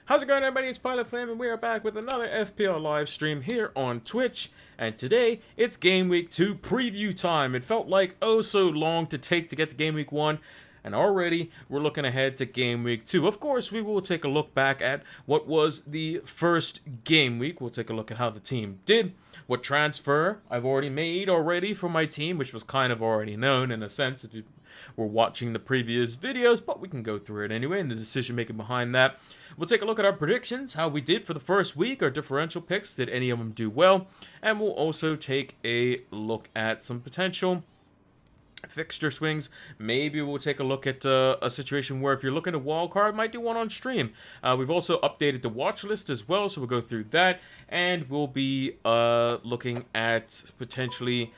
How's it going, everybody? It's Pilot Flame, and we are back with another FPL live stream here on Twitch. And today, it's Game Week 2 preview time. It felt like oh so long to take to get to Game Week 1, and already we're looking ahead to Game Week 2. Of course, we will take a look back at what was the first game week. We'll take a look at how the team did, what transfer I've already made for my team, which was kind of already known in a sense if you were watching the previous videos, but we can go through it anyway and the decision making behind that. We'll take a look at our predictions, how we did for the first week, our differential picks, did any of them do well, and we'll also take a look at some potential fixture swings. Maybe we'll take a look at a situation where if you're looking at wildcard, might do one on stream. We've also updated the watch list as well, so we'll go through that, and we'll be looking at potentially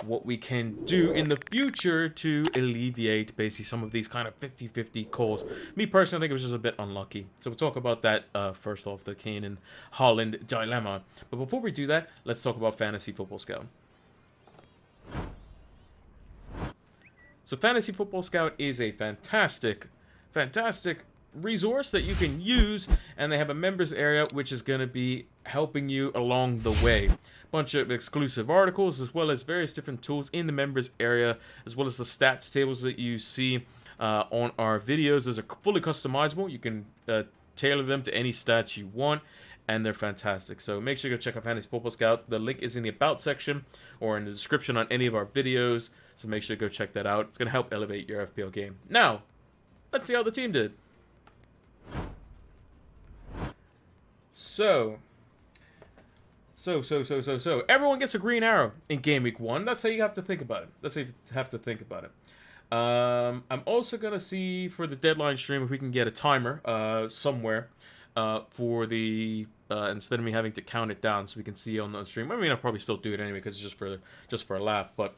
what we can do in the future to alleviate basically some of these kind of 50-50 calls. Me personally, I think it was just a bit unlucky. So we'll talk about that first off, the Kane and Haaland dilemma. But before we do that, let's talk about Fantasy Football Scout. So Fantasy Football Scout is a fantastic resource that you can use, and they have a members area which is going to be helping you along the way. Bunch of exclusive articles as well as various different tools in the members area, as well as the stats tables that you see on our videos. Those are fully customizable. You can tailor them to any stats you want, and they're fantastic. So make sure you go check out Fantasy Football Scout. The link is in the about section or in the description on any of our videos, so make sure to go check that out. It's going to help elevate your FPL game. Now, let's see how the team did. So everyone gets a green arrow in Game Week 1. That's how you have to think about it. I'm also going to see for the deadline stream if we can get a timer somewhere for the instead of me having to count it down, so we can see on the stream. I mean, I'll probably still do it anyway because it's just for a laugh. But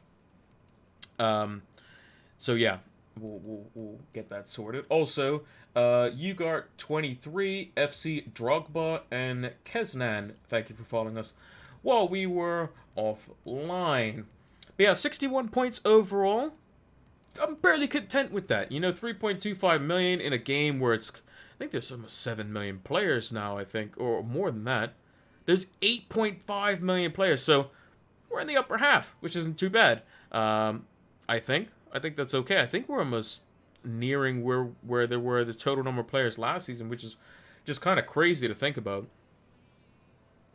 so yeah, we'll get that sorted. Also, Ugart 23, FC Drogba, and Kesnan, thank you for following us while we were offline. But yeah, 61 points overall. I'm barely content with that. You know, 3.25 million in a game where it's, I think there's almost 7 million players now, I think, or more than that. There's 8.5 million players, so we're in the upper half, which isn't too bad. I think that's okay. I think we're almost nearing where there were the total number of players last season, which is just kind of crazy to think about.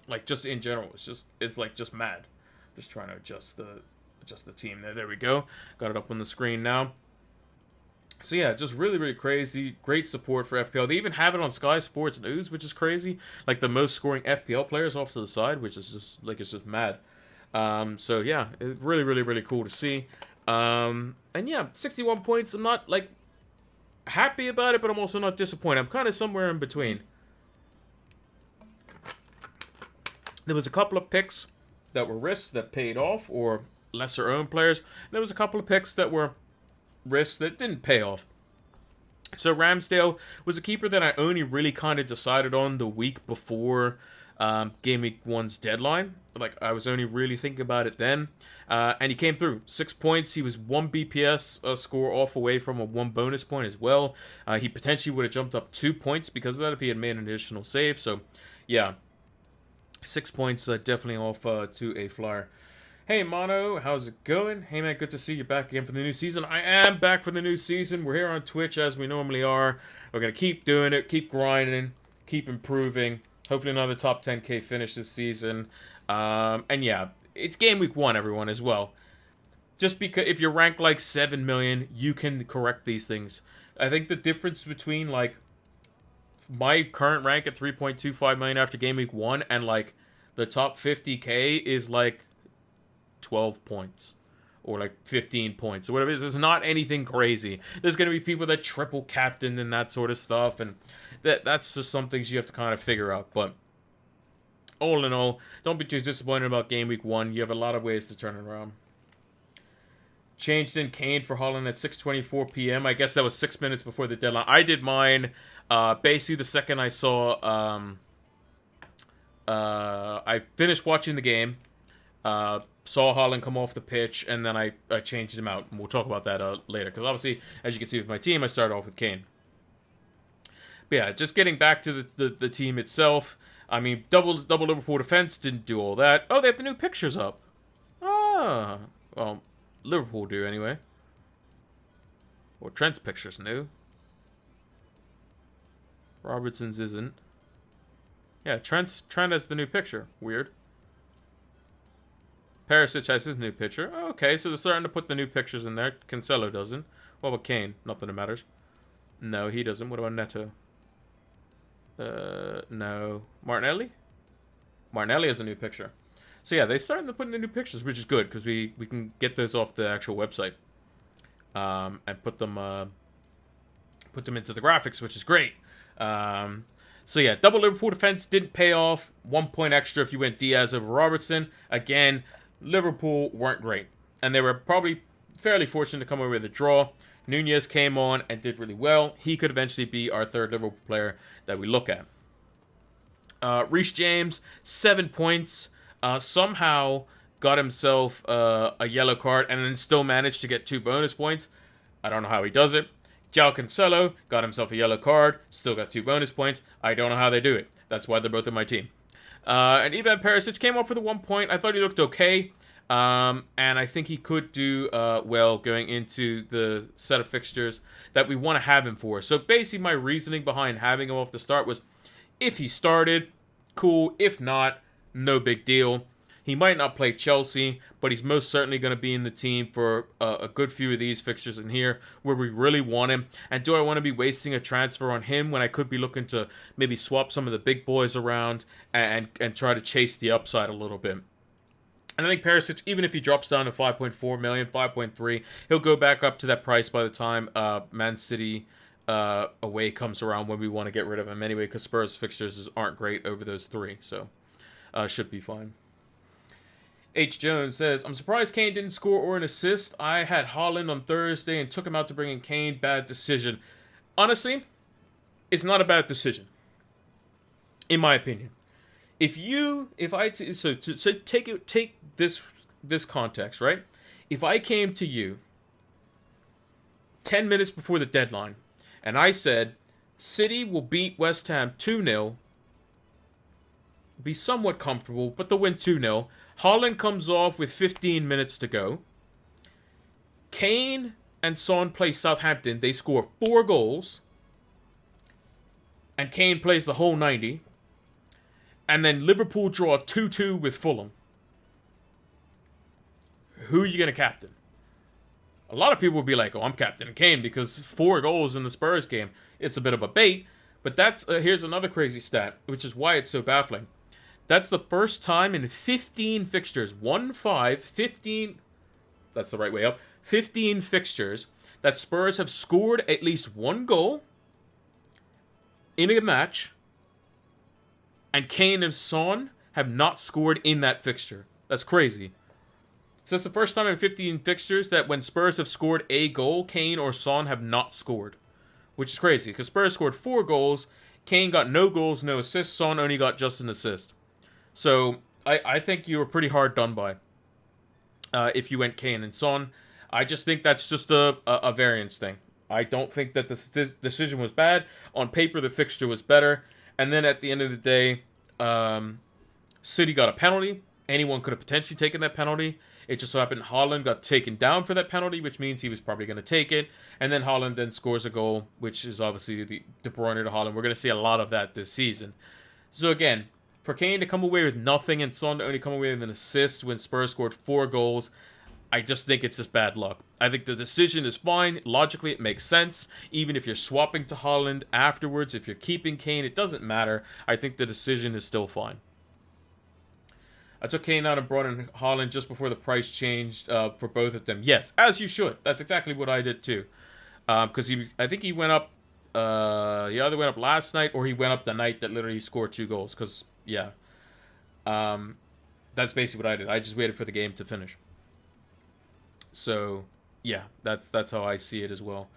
Like, just in general, it's like just mad. Just trying to adjust the team there. There we go. Got it up on the screen now. So yeah, just really crazy. Great support for FPL. They even have it on Sky Sports News, which is crazy. Like the most scoring FPL players off to the side, which is just like it's just mad. So yeah, it's really cool to see. And yeah, 61 points. I'm not like happy about it, but I'm also not disappointed. I'm kind of somewhere in between. There was a couple of picks that were risks that paid off, or lesser owned players. There was a couple of picks that were risks that didn't pay off. So Ramsdale was a keeper that I only really kind of decided on the week before Game Week 1's deadline. Like, I was only really thinking about it then. And he came through. 6 points. He was 1 BPS score off away from a 1 bonus point as well. He potentially would have jumped up 2 points because of that if he had made an additional save. So, yeah. 6 points definitely off to a flyer. Hey, Mono, how's it going? Hey, man, good to see you back again for the new season. I am back for the new season. We're here on Twitch as we normally are. We're going to keep doing it, keep grinding, keep improving. Hopefully another top 10K finish this season. And yeah, it's Game Week 1, everyone, as well. Just because if you're ranked like 7 million, you can correct these things. I think the difference between like my current rank at 3.25 million after Game Week 1 and like the top 50K is like 12 points or like 15 points or whatever it is. It's not anything crazy. There's going to be people that triple captain and that sort of stuff, and that's just some things you have to kind of figure out. But all in all, don't be too disappointed about Game Week 1. You have a lot of ways to turn it around. Changed in Kane for Haaland at 6:24 p.m. I guess that was 6 minutes before the deadline. I did mine basically the second I saw I finished watching the game, saw Haaland come off the pitch, and then I changed him out. And we'll talk about that later, because obviously, as you can see with my team, I started off with Kane. But yeah, just getting back to the team itself. I mean, double Liverpool defense didn't do all that. Oh, they have the new pictures up. Ah, well, Liverpool do anyway. Well, Trent's picture's new. Robertson's isn't. Yeah, Trent has the new picture. Weird. Perisic has his new picture. Oh, okay, so they're starting to put the new pictures in there. Cancelo doesn't. What about Kane? Not that it matters. No, he doesn't. What about Neto? No. Martinelli? Martinelli has a new picture. So yeah, they're starting to put in the new pictures, which is good, because we can get those off the actual website. And put them into the graphics, which is great. So yeah, double Liverpool defense didn't pay off. 1 point extra if you went Diaz over Robertson. Again, Liverpool weren't great. And they were probably fairly fortunate to come away with a draw. Nunez came on and did really well. He could eventually be our third Liverpool player that we look at. Reece James, 7 points. Somehow got himself a yellow card and then still managed to get 2 bonus points. I don't know how he does it. João Cancelo got himself a yellow card, still got 2 bonus points. I don't know how they do it. That's why they're both in my team. And Ivan Perisic came off for the 1 point. I thought he looked okay. And I think he could do well going into the set of fixtures that we want to have him for. So basically my reasoning behind having him off the start was, if he started, cool. If not, no big deal. He might not play Chelsea, but he's most certainly going to be in the team for a good few of these fixtures in here where we really want him. And do I want to be wasting a transfer on him when I could be looking to maybe swap some of the big boys around and try to chase the upside a little bit? And I think Perisic, even if he drops down to 5.4 million, 5.3, he'll go back up to that price by the time Man City away comes around, when we want to get rid of him anyway, because Spurs fixtures aren't great over those 3, so should be fine. H. Jones says, I'm surprised Kane didn't score or an assist. I had Haaland on Thursday and took him out to bring in Kane. Bad decision. Honestly, it's not a bad decision, in my opinion. Take this context, right? If I came to you 10 minutes before the deadline and I said City will beat West Ham 2-0, be somewhat comfortable, but they'll win 2-0. Haaland comes off with 15 minutes to go. Kane and Son play Southampton. They score 4 goals. And Kane plays the whole 90. And then Liverpool draw 2-2 with Fulham. Who are you going to captain? A lot of people will be like, oh, I'm captaining Kane because 4 goals in the Spurs game. It's a bit of a bait. But that's here's another crazy stat, which is why it's so baffling. That's the first time in 15 fixtures, 15, that's the right way up, 15 fixtures, that Spurs have scored at least 1 goal in a match, and Kane and Son have not scored in that fixture. That's crazy. So it's the first time in 15 fixtures that when Spurs have scored a goal, Kane or Son have not scored, which is crazy, because Spurs scored 4 goals, Kane got no goals, no assists, Son only got just an assist. So, I think you were pretty hard done by if you went Kane and Son. I just think that's just a variance thing. I don't think that this decision was bad. On paper, the fixture was better. And then at the end of the day, City got a penalty. Anyone could have potentially taken that penalty. It just so happened Haaland got taken down for that penalty, which means he was probably going to take it. And then Haaland then scores a goal, which is obviously the De Bruyne to Haaland. We're going to see a lot of that this season. So again, for Kane to come away with nothing and Son to only come away with an assist when Spurs scored 4 goals, I just think it's just bad luck. I think the decision is fine. Logically, it makes sense. Even if you're swapping to Haaland afterwards, if you're keeping Kane, it doesn't matter. I think the decision is still fine. I took Kane out and brought in Haaland just before the price changed for both of them. Yes, as you should. That's exactly what I did too. Because I think he went up. He either went up last night or he went up the night that literally scored 2 goals. Because yeah, that's basically what I did. I just waited for the game to finish. So yeah, that's how I see it as well.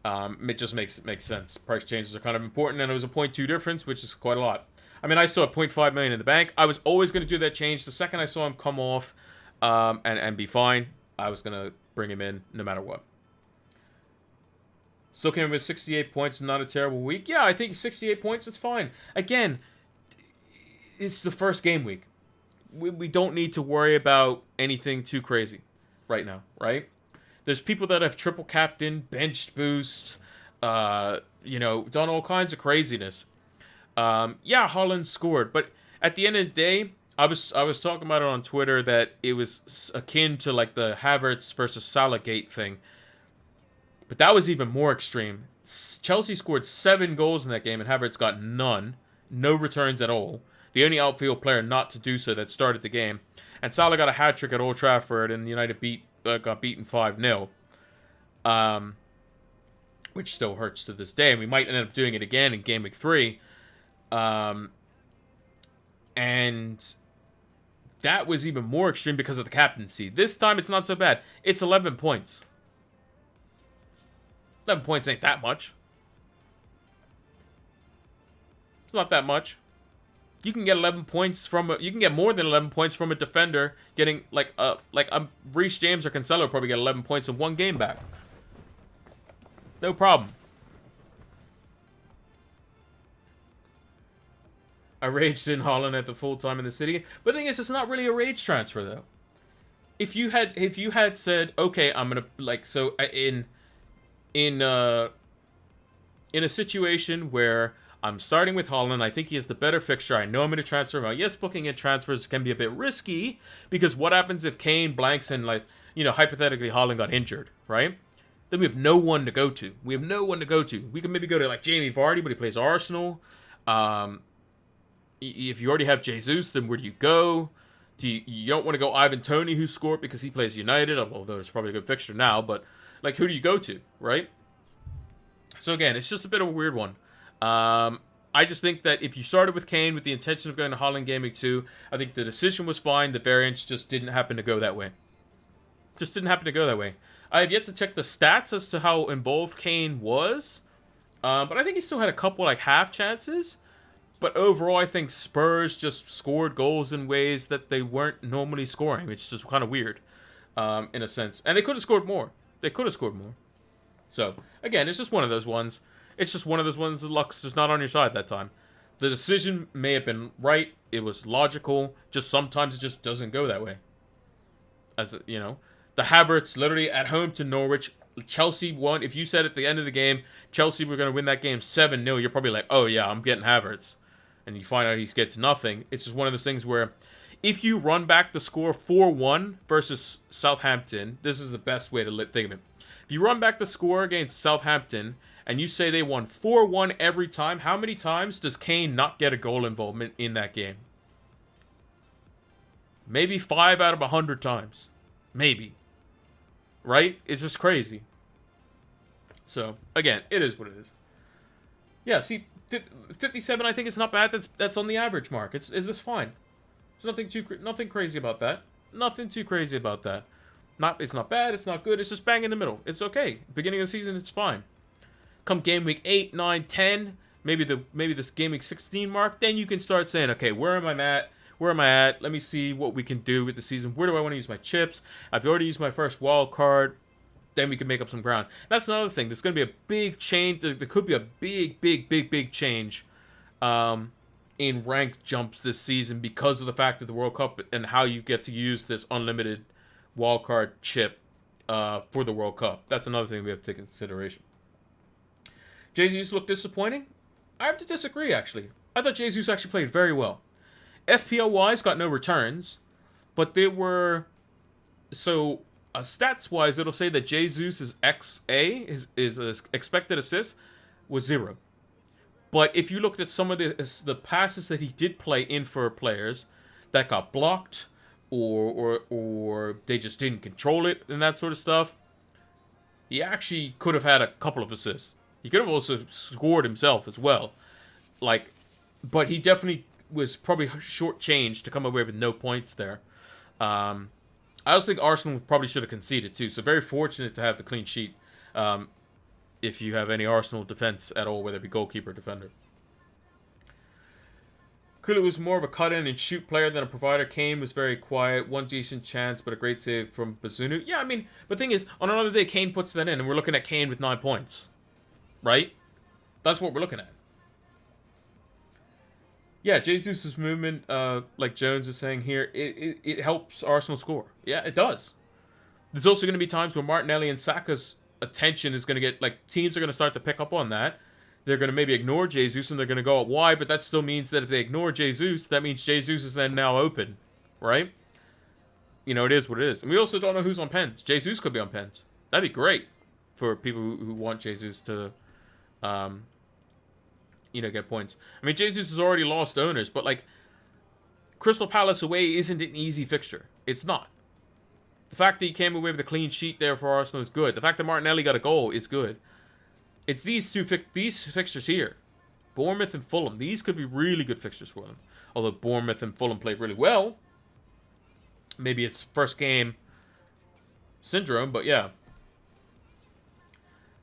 It just makes sense. Price changes are kind of important, and it was a 0.2 difference, which is quite a lot. I mean, I still have 0.5 million in the bank. I was always going to do that change. The second I saw him come off and be fine, I was going to bring him in no matter what. Still came with 68 points, not a terrible week. Yeah, I think 68 points is fine. Again, it's the first game week. We don't need to worry about anything too crazy right now, right? There's people that have triple captain, benched boost, done all kinds of craziness. Yeah, Holland scored, but at the end of the day, I was talking about it on Twitter that it was akin to like the Havertz versus Salah gate thing. But that was even more extreme. Chelsea scored 7 goals in that game, and Havertz got none. No returns at all. The only outfield player not to do so that started the game. And Salah got a hat-trick at Old Trafford, and United got beaten 5-0. Which still hurts to this day, and we might end up doing it again in Gameweek 3. And that was even more extreme because of the captaincy. This time, it's not so bad. It's 11 points. 11 points ain't that much. It's not that much. You can get 11 points from you can get more than 11 points from a defender getting Reece James or Cancelo probably get 11 points in one game back. No problem. I raged in Holland at the full time in the city, but the thing is, it's not really a rage transfer though. If you had said, okay, I'm gonna in a situation where I'm starting with Holland, I think he has the better fixture. I know I'm going to transfer him out. Yes, booking in transfers can be a bit risky because what happens if Kane blanks and hypothetically Holland got injured, right? Then we have no one to go to. We can maybe go to like Jamie Vardy, but he plays Arsenal. If you already have Jesus, then where do you go? You don't want to go Ivan Toney, who scored because he plays United, although it's probably a good fixture now, but like, who do you go to, right? So again, it's just a bit of a weird one. I just think that if you started with Kane with the intention of going to Holland Game Week 2, I think the decision was fine. The variance just didn't happen to go that way. I have yet to check the stats as to how involved Kane was. But I think he still had a couple half chances. But overall, I think Spurs just scored goals in ways that they weren't normally scoring, which is just kind of weird, in a sense. And they could have scored more. So, again, it's just one of those ones. The luck's just not on your side that time. The decision may have been right. It was logical. Just sometimes it just doesn't go that way. The Havertz literally at home to Norwich. Chelsea won. If you said at the end of the game, Chelsea were going to win that game 7-0, you're probably like, oh yeah, I'm getting Havertz. And you find out he gets nothing. It's just one of those things where if you run back the score 4-1 versus Southampton, this is the best way to think of it. If you run back the score against Southampton and you say they won 4-1 every time, how many times does Kane not get a goal involvement in that game? Maybe 5 out of 100 times. Maybe. Right? It's just crazy. So, again, it is what it is. Yeah, see, 57 I think is not bad. That's on the average mark. It's fine. There's nothing crazy about that. Nothing too crazy about that. It's not bad, it's not good, it's just bang in the middle. It's okay. Beginning of the season, it's fine. Come game week 8, 9, 10, maybe this game week 16 mark, then you can start saying, okay, where am I at? Let me see what we can do with the season. Where do I want to use my chips? I've already used my first wild card. Then we can make up some ground. That's another thing. There's going to be a big change. There could be a big change in rank jumps this season because of the fact that the World Cup and how you get to use this unlimited wildcard chip for the World Cup. That's another thing we have to take into consideration. Jesus looked disappointing? I have to disagree, actually. I thought Jesus actually played very well. FPL-wise, got no returns, but they were... So, stats-wise, it'll say that Jesus' XA, his expected assist, was 0. But if you looked at some of the passes that he did play in for players that got blocked, or they just didn't control it and that sort of stuff, he actually could have had a couple of assists. He could have also scored himself as well. But he definitely was probably shortchanged to come away with no points there. I also think Arsenal probably should have conceded too. So very fortunate to have the clean sheet. If you have any Arsenal defense at all, whether it be goalkeeper or defender. Kulu was more of a cut-in and shoot player than a provider. Kane was very quiet. One decent chance, but a great save from Bazunu. Yeah, I mean, but the thing is, on another day, Kane puts that in, and we're looking at Kane with 9 points. right? That's what we're looking at. Yeah, Jesus' movement, like Jones is saying here, it helps Arsenal score. Yeah, it does. There's also going to be times where Martinelli and Saka's attention is going to get, like, teams are going to start to pick up on that. They're going to maybe ignore Jesus and they're going to go out wide, but that still means that if they ignore Jesus, that means Jesus is then now open, right? You know, it is what it is. And we also don't know who's on pens. Jesus could be on pens. That'd be great for people who want Jesus to, get points. I mean, Jesus has already lost owners, but, like, Crystal Palace away isn't an easy fixture. It's not. The fact that he came away with a clean sheet there for Arsenal is good. The fact that Martinelli got a goal is good. It's these these fixtures here. Bournemouth and Fulham. These could be really good fixtures for them. Although Bournemouth and Fulham played really well. Maybe it's first game syndrome, but yeah.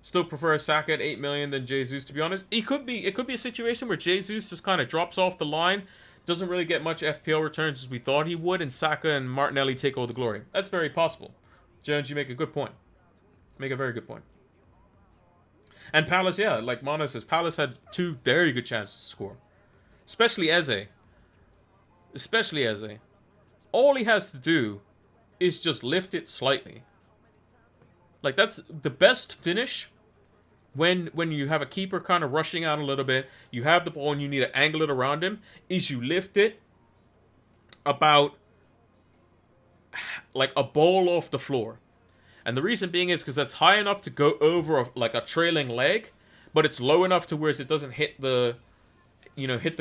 Still prefer Saka at 8 million than Jesus, to be honest. It could be a situation where Jesus just kind of drops off the line, doesn't really get much FPL returns as we thought he would, and Saka and Martinelli take all the glory. That's very possible. Jones, you make a good point. Make a very good point. And Palace, yeah, like Mono says, Palace had 2 very good chances to score. Especially Eze. All he has to do is just lift it slightly. Like, that's the best finish when you have a keeper kind of rushing out a little bit, you have the ball and you need to angle it around him, is you lift it about like a ball off the floor. And the reason being is because that's high enough to go over like a trailing leg, but it's low enough to where it doesn't hit the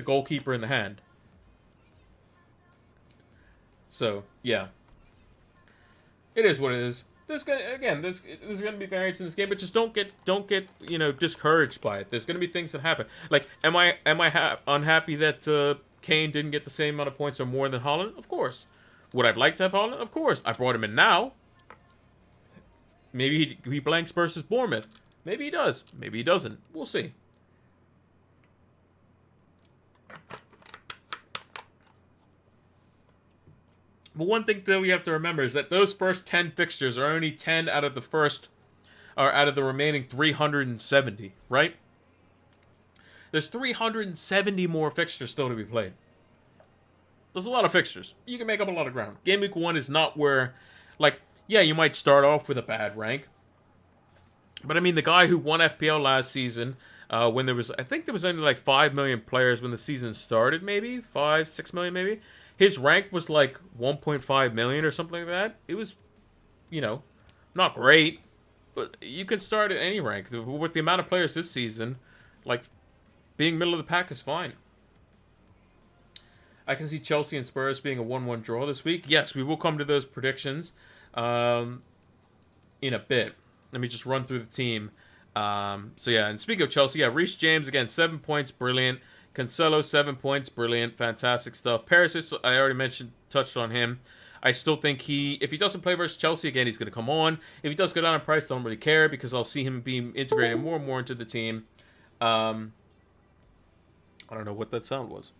goalkeeper in the hand. So, yeah. It is what it is. There's gonna be variance in this game, but just don't get discouraged by it. There's gonna be things that happen. Like, am I unhappy that Kane didn't get the same amount of points or more than Haaland? Of course. Would I like to have Haaland? Of course. I brought him in now. Maybe he blanks versus Bournemouth. Maybe he does. Maybe he doesn't. We'll see. But one thing that we have to remember is that those first 10 fixtures are only 10 out of the remaining 370, right? There's 370 more fixtures still to be played. There's a lot of fixtures. You can make up a lot of ground. Game week 1 is not where, like, yeah, you might start off with a bad rank. But I mean, the guy who won FPL last season, when there was only like 5 million players when the season started, maybe 5, 6 million, maybe. His rank was like 1.5 million or something like that. It was, not great, but you can start at any rank. With the amount of players this season, like, being middle of the pack is fine. I can see Chelsea and Spurs being a 1-1 draw this week. Yes, we will come to those predictions in a bit. Let me just run through the team. So yeah, and speaking of Chelsea, yeah, Reece James, again, 7 points, brilliant. Cancelo, 7 points, brilliant, fantastic stuff. Perisic, I already touched on him. I still think if he doesn't play versus Chelsea again, he's going to come on. If he does go down in price, I don't really care because I'll see him being integrated more and more into the team. I don't know what that sound was.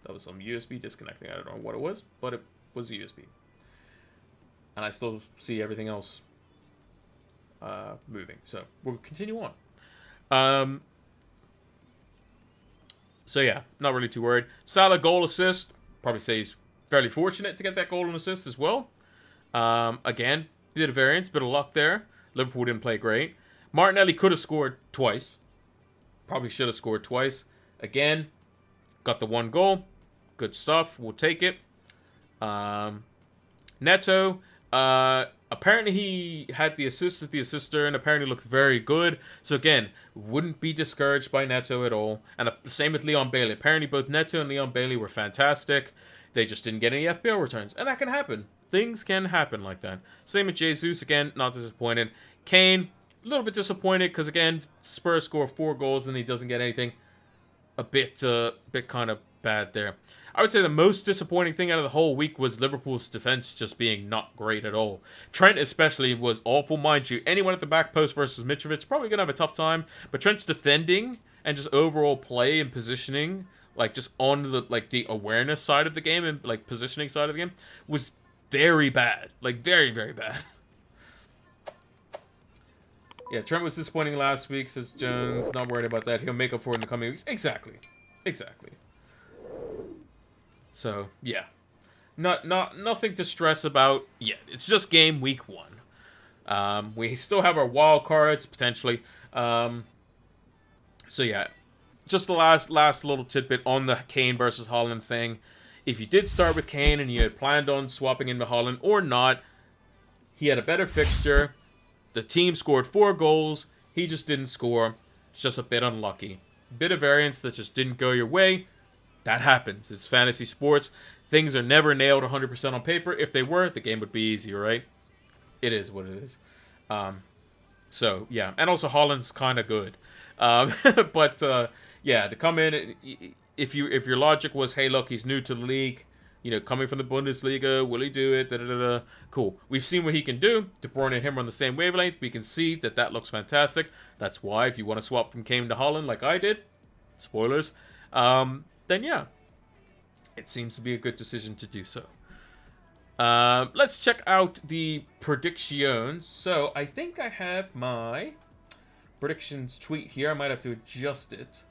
That was some USB disconnecting. I don't know what it was, but it was USB. And I still see everything else moving. So we'll continue on. So yeah, not really too worried. Salah goal assist. Probably say he's fairly fortunate to get that goal and assist as well. Again, bit of variance, bit of luck there. Liverpool didn't play great. Martinelli could have scored twice. Probably should have scored twice. Again, got the 1 goal. Good stuff. We'll take it. Neto. Apparently he had the assist with the assister and apparently looks very good. So again, wouldn't be discouraged by Neto at all. And same with Leon Bailey. Apparently both Neto and Leon Bailey were fantastic. They just didn't get any FPL returns. And that can happen. Things can happen like that. Same with Jesus. Again, not disappointed. Kane, a little bit disappointed because again, Spurs score 4 goals and he doesn't get anything. A bit kind of bad there. I would say the most disappointing thing out of the whole week was Liverpool's defense just being not great at all. Trent especially was awful. Mind you, anyone at the back post versus Mitrovic probably going to have a tough time. But Trent's defending and just overall play and positioning, like just on the awareness side of the game and like positioning side of the game, was very bad. Like very, very bad. Yeah, Trent was disappointing last week, says Jones. Not worried about that. He'll make up for it in the coming weeks. Exactly. Exactly. So, yeah. Nothing to stress about yet. It's just game week 1. We still have our wild cards, potentially. So, yeah. Just the last little tidbit on the Kane versus Haaland thing. If you did start with Kane and you had planned on swapping into Haaland or not, he had a better fixture. The team scored 4 goals. He just didn't score. It's just a bit unlucky. Bit of variance that just didn't go your way. That happens. It's fantasy sports. Things are never nailed 100% on paper. If they were, the game would be easy, right? It is what it is. So, yeah. And also, Haaland's kind of good. But, yeah, to come in, if your logic was, hey, look, he's new to the league, you know, coming from the Bundesliga, will he do it? Da-da-da-da. Cool. We've seen what he can do. De Bruyne and him are on the same wavelength. We can see that looks fantastic. That's why, if you want to swap from Kane to Haaland like I did, spoilers, then yeah, it seems to be a good decision to do so. Let's check out the predictions. So, I think I have my predictions tweet here. I might have to adjust it.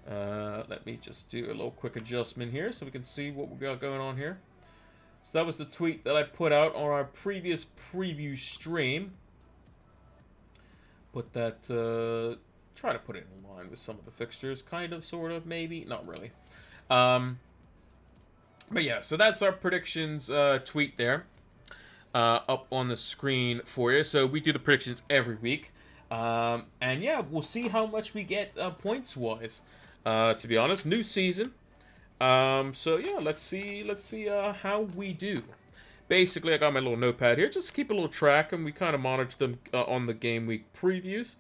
Let me just do a little quick adjustment here so we can see what we got going on here. So that was the tweet that I put out on our previous preview stream. Put that, try to put it in line with some of the fixtures. Kind of, sort of, maybe. Not really. But yeah, so that's our predictions tweet there. Up on the screen for you. So we do the predictions every week. And yeah, we'll see how much we get points-wise. To be honest, new season. So yeah, let's see how we do. Basically, I got my little notepad here, just to keep a little track, and we kind of monitor them on the game week previews.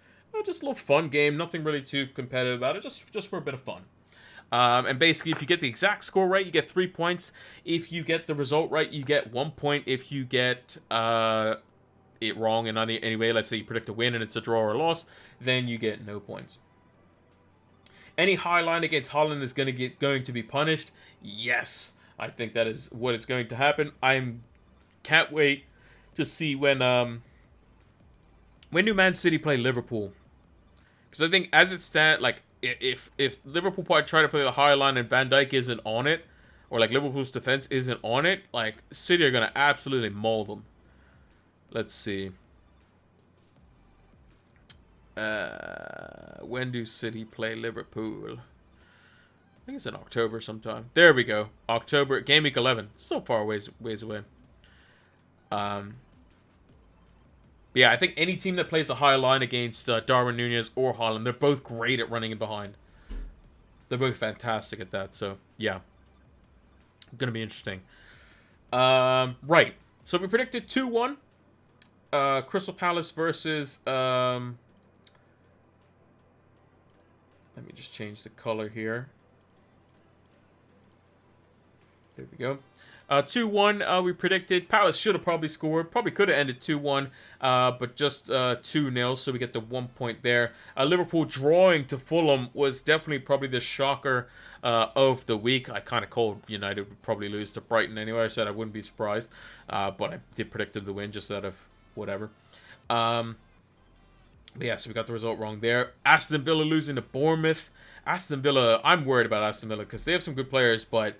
Just a little fun game, nothing really too competitive about it, just for a bit of fun. And basically, if you get the exact score right, you get 3 points. If you get the result right, you get 1 point. If you get it wrong in any way, let's say you predict a win and it's a draw or a loss, then you get no points. Any high line against Haaland is going to be punished. Yes, I think that is what is going to happen. Can't wait to see when do Man City play Liverpool, because I think as it stands, like if Liverpool try to play the high line and Van Dijk isn't on it, or like Liverpool's defense isn't on it, like City are going to absolutely maul them. Let's see. When do City play Liverpool? I think it's in October sometime. There we go. October, game week 11. So far ways away. Yeah, I think any team that plays a high line against Darwin Núñez or Haaland, they're both great at running in behind. They're both fantastic at that. So, yeah. Going to be interesting. Right. So, we predicted 2-1. Crystal Palace versus... let me just change the color here. There we go. 2-1, we predicted. Palace should have probably scored. Probably could have ended 2-1, but just 2-0, so we get the 1 point there. Liverpool drawing to Fulham was definitely probably the shocker of the week. I kind of called United would probably lose to Brighton anyway. I said I wouldn't be surprised, but I did predict them to win just out of whatever. But yeah, so we got the result wrong there. Aston Villa losing to Bournemouth. Aston Villa, I'm worried about Aston Villa because they have some good players, but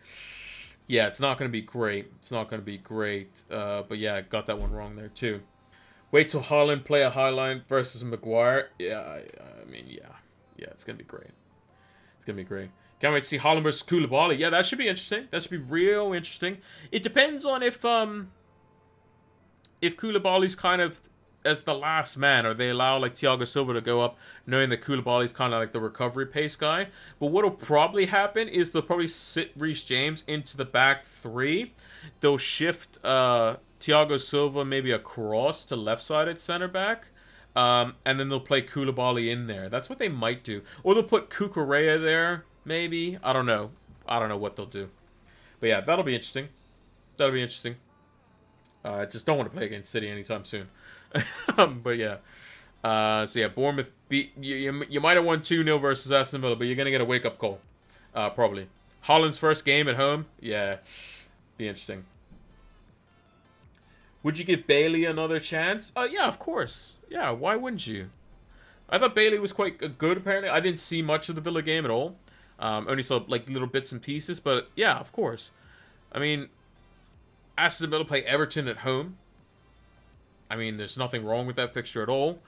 yeah, it's not going to be great. It's not going to be great. But yeah, I got that one wrong there too. Wait till Haaland play a high line versus Maguire. Yeah, I mean, yeah. Yeah, it's going to be great. It's going to be great. Can't wait to see Haaland versus Koulibaly. Yeah, that should be interesting. That should be real interesting. It depends on if Koulibaly's kind of as the last man, or they allow like Thiago Silva to go up, knowing that Koulibaly's kind of like the recovery pace guy. But what'll probably happen is they'll probably sit Reece James into the back three. They'll shift Thiago Silva maybe across to left-sided center back, and then they'll play Koulibaly in there. That's what they might do, or they'll put Cucurella there. Maybe, I don't know. I don't know what they'll do. But yeah, that'll be interesting. That'll be interesting. I just don't want to play against City anytime soon. But yeah. So yeah, Bournemouth beat you might have won 2-0 versus Aston Villa, but you're gonna get a wake up call. Probably. Haaland's first game at home, yeah. Be interesting. Would you give Bailey another chance? Yeah, of course. Yeah, why wouldn't you? I thought Bailey was quite good, apparently. I didn't see much of the Villa game at all. Only saw, like, little bits and pieces. But, yeah, of course. I mean, Aston Villa play Everton at home. I mean, there's nothing wrong with that fixture at all.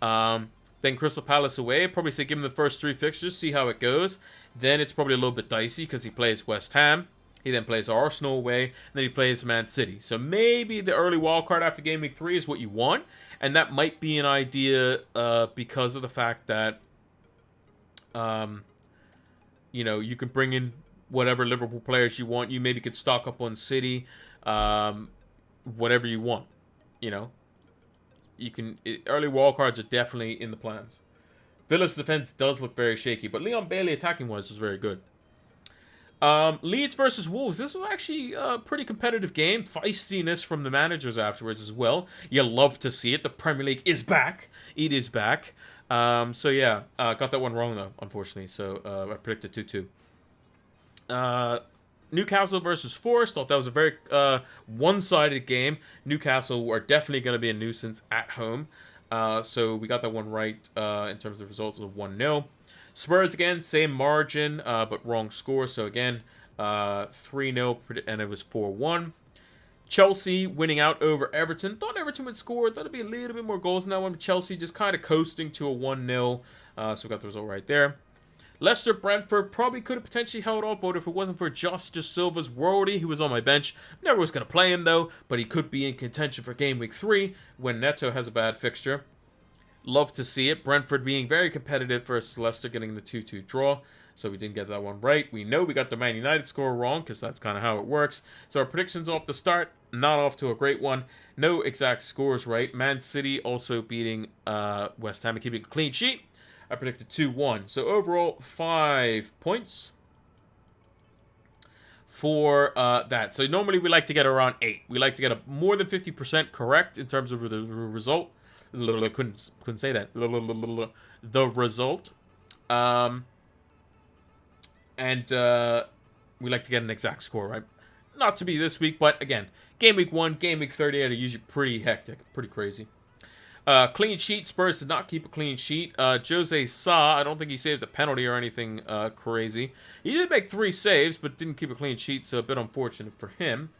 Then Crystal Palace away. Probably say give him the first 3 fixtures, see how it goes. Then it's probably a little bit dicey because he plays West Ham. He then plays Arsenal away. And then he plays Man City. So maybe the early wildcard after Game Week 3 is what you want. And that might be an idea because of the fact that, you know, you can bring in whatever Liverpool players you want. You maybe could stock up on City, whatever you want. You know, you can. Early wildcards are definitely in the plans. Villa's defense does look very shaky, but Leon Bailey attacking-wise was very good. Leeds versus Wolves. This was actually a pretty competitive game. Feistiness from the managers afterwards as well. You love to see it. The Premier League is back. It is back. So yeah, got that one wrong though, unfortunately. So I predicted 2-2. Newcastle versus Forest. Thought that was a very one-sided game. Newcastle are definitely going to be a nuisance at home. So we got that one right in terms of results of 1-0. Spurs again, same margin, but wrong score. So again, 3-0, and it was 4-1. Chelsea winning out over Everton. Thought Everton would score. Thought it'd be a little bit more goals in that one. But Chelsea just kind of coasting to a 1-0. So we got the result right there. Leicester Brentford probably could have potentially held off, but if it wasn't for Justice Silva's worldie, who was on my bench. Never was going to play him though, but he could be in contention for Game Week 3 when Neto has a bad fixture. Love to see it. Brentford being very competitive versus Leicester getting the 2-2 draw. So we didn't get that one right. We know we got the Man United score wrong because that's kind of how it works. So our predictions off the start, not off to a great one. No exact scores right. Man City also beating West Ham and keeping a clean sheet. I predicted 2-1. So overall, 5 points for that. So normally we like to get around 8. We like to get more than 50% correct in terms of the result. Couldn't say that. The result. And we like to get an exact score, right? Not to be this week, but again, Game Week 1, Game Week 38 are usually pretty hectic, pretty crazy. Clean sheet. Spurs did not keep a clean sheet. Jose Sa, I don't think he saved a penalty or anything crazy. He did make 3 saves, but didn't keep a clean sheet, so a bit unfortunate for him.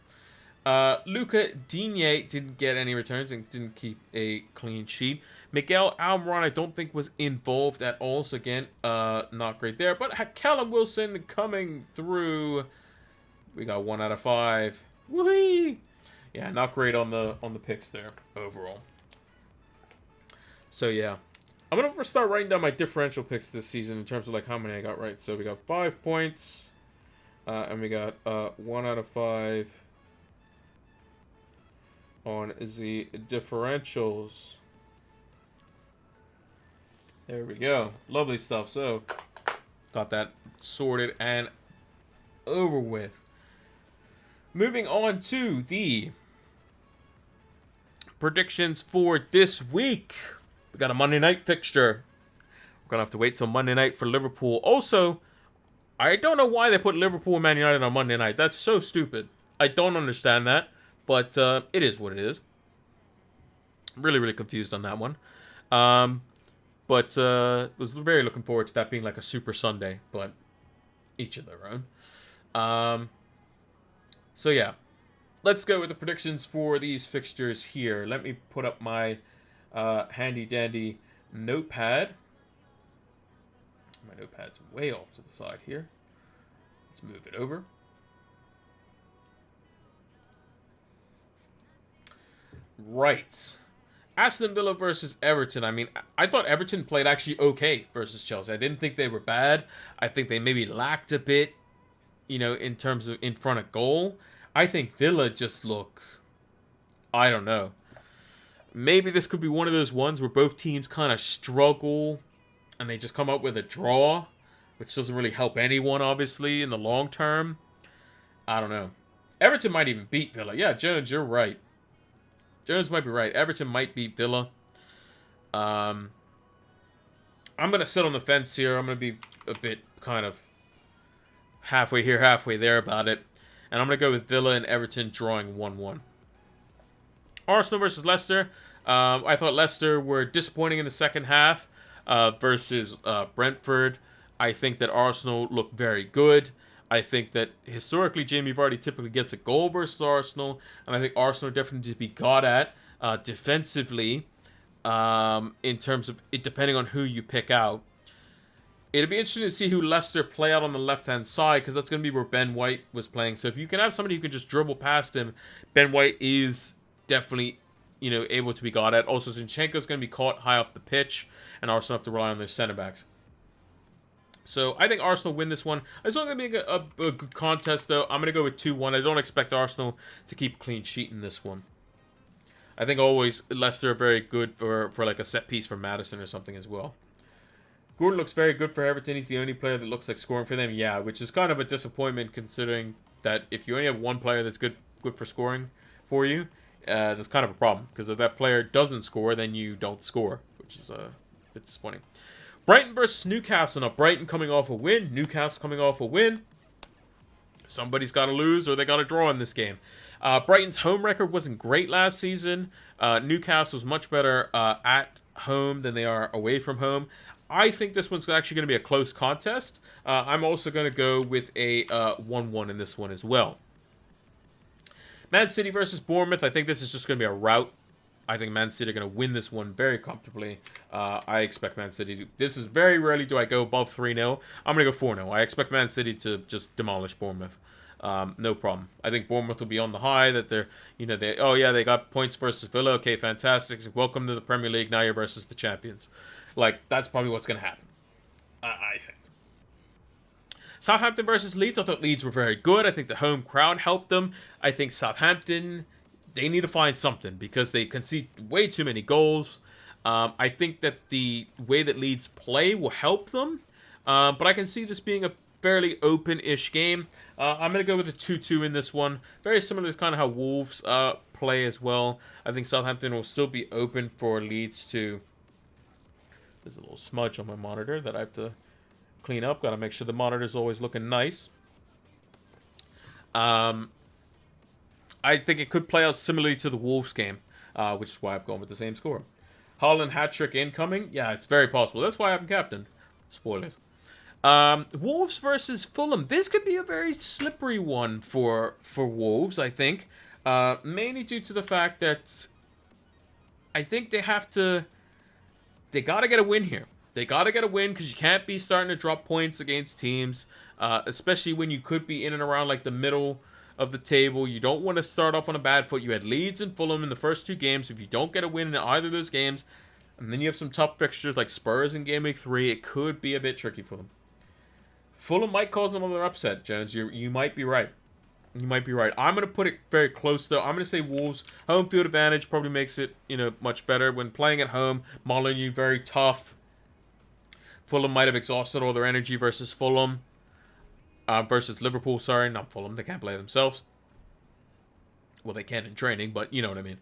Luca Digne didn't get any returns and didn't keep a clean sheet. Miguel Almiron, I don't think was involved at all, so again, not great there. But Callum Wilson coming through. We got 1 out of 5. Woohoo! Yeah, not great on the picks there overall. So yeah, I'm gonna start writing down my differential picks this season in terms of like how many I got right. So we got 5 points, and we got 1 out of 5 on the differentials. There we go, lovely stuff. So got that sorted and over with. Moving on to the predictions for this week. We got a Monday night fixture. We're going to have to wait till Monday night for Liverpool. Also, I don't know why they put Liverpool and Man United on Monday night. That's so stupid. I don't understand that. But it is what it is. Really, really confused on that one. But was very looking forward to that being like a Super Sunday. But each of their own. So yeah. Let's go with the predictions for these fixtures here. Let me put up my handy dandy notepad. My notepad's way off to the side here. Let's move it over. Right. Aston Villa versus Everton. I mean, I thought Everton played actually okay versus Chelsea. I didn't think they were bad. I think they maybe lacked a bit, you know, in terms of in front of goal. I think Villa just look, I don't know. Maybe this could be one of those ones where both teams kind of struggle and they just come up with a draw, which doesn't really help anyone, obviously, in the long term. I don't know. Everton might even beat Villa. Yeah, Jones, you're right. Jones might be right. Everton might beat Villa. I'm going to sit on the fence here. I'm going to be a bit kind of halfway here, halfway there about it. And I'm going to go with Villa and Everton drawing 1-1. Arsenal versus Leicester. I thought Leicester were disappointing in the second half. versus Brentford. I think that Arsenal look very good. I think that historically Jamie Vardy typically gets a goal versus Arsenal, and I think Arsenal definitely to be got at defensively in terms of it, depending on who you pick out. It'll be interesting to see who Leicester play out on the left-hand side, because that's going to be where Ben White was playing. So if you can have somebody who can just dribble past him, Ben White is definitely, able to be got at. Also, Zinchenko's going to be caught high up the pitch, and Arsenal have to rely on their centre-backs. So I think Arsenal win this one. It's not going to be a good contest, though. I'm going to go with 2-1. I don't expect Arsenal to keep a clean sheet in this one. I think always Leicester are very good for like a set piece for Maddison or something as well. Gordon looks very good for Everton. He's the only player that looks like scoring for them. Yeah, which is kind of a disappointment considering that if you only have one player that's good for scoring for you, that's kind of a problem. Because if that player doesn't score, then you don't score, which is a bit disappointing. Brighton versus Newcastle. Now, Brighton coming off a win. Newcastle coming off a win. Somebody's got to lose or they got to draw in this game. Brighton's home record wasn't great last season. Newcastle's much better at home than they are away from home. I think this one's actually going to be a close contest. I'm also going to go with a 1-1 in this one as well. Man City versus Bournemouth. I think this is just going to be a rout. I think Man City are going to win this one very comfortably. I expect Man City to... This is very rarely do I go above 3-0. I'm going to go 4-0. I expect Man City to just demolish Bournemouth. No problem. I think Bournemouth will be on the high that they're, they got points versus Villa. Okay, fantastic. Welcome to the Premier League. Now you're versus the champions. Like, that's probably what's going to happen. I think. Southampton versus Leeds. I thought Leeds were very good. I think the home crowd helped them. I think Southampton, they need to find something because they concede way too many goals. I think that the way that Leeds play will help them. But I can see this being a fairly open-ish game. I'm going to go with a 2-2 in this one. Very similar to kind of how Wolves play as well. I think Southampton will still be open for Leeds to... There's a little smudge on my monitor that I have to clean up. Got to make sure the monitor's always looking nice. I think it could play out similarly to the Wolves game, which is why I've gone with the same score. Haaland hat-trick incoming. Yeah, it's very possible. That's why I haven't captained. Spoilers. Wolves versus Fulham. This could be a very slippery one for Wolves, I think. Mainly due to the fact that I think they have to... They got to get a win here. They got to get a win because you can't be starting to drop points against teams, especially when you could be in and around like the middle of the table. You don't want to start off on a bad foot. You had Leeds and Fulham in the first two games. If you don't get a win in either of those games, and then you have some tough fixtures like Spurs in Gameweek 3, it could be a bit tricky for them. Fulham might cause another upset, Jones. You might be right. You might be right. I'm going to put it very close, though. I'm going to say Wolves. Home field advantage probably makes it, much better. When playing at home, Molineux very tough. Fulham might have exhausted all their energy versus Fulham. Versus Liverpool, sorry. Not Fulham. They can't play themselves. Well, they can in training, but you know what I mean.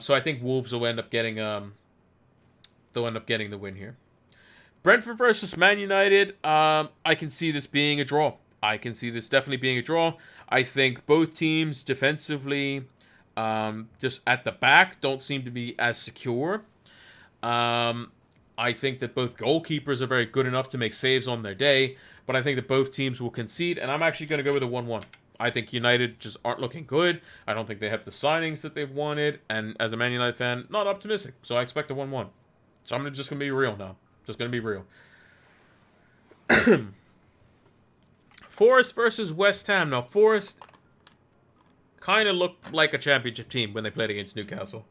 So I think Wolves will end up getting... they'll end up getting the win here. Brentford versus Man United. I can see this being a draw. I can see this definitely being a draw. I think both teams defensively, just at the back, don't seem to be as secure. I think that both goalkeepers are very good enough to make saves on their day, but I think that both teams will concede, and I'm actually going to go with a 1-1. I think United just aren't looking good. I don't think they have the signings that they've wanted, and as a Man United fan, not optimistic, so I expect a 1-1. So I'm just going to be real now. Just going to be real. Forest versus West Ham. Now, Forest kind of looked like a championship team when they played against Newcastle.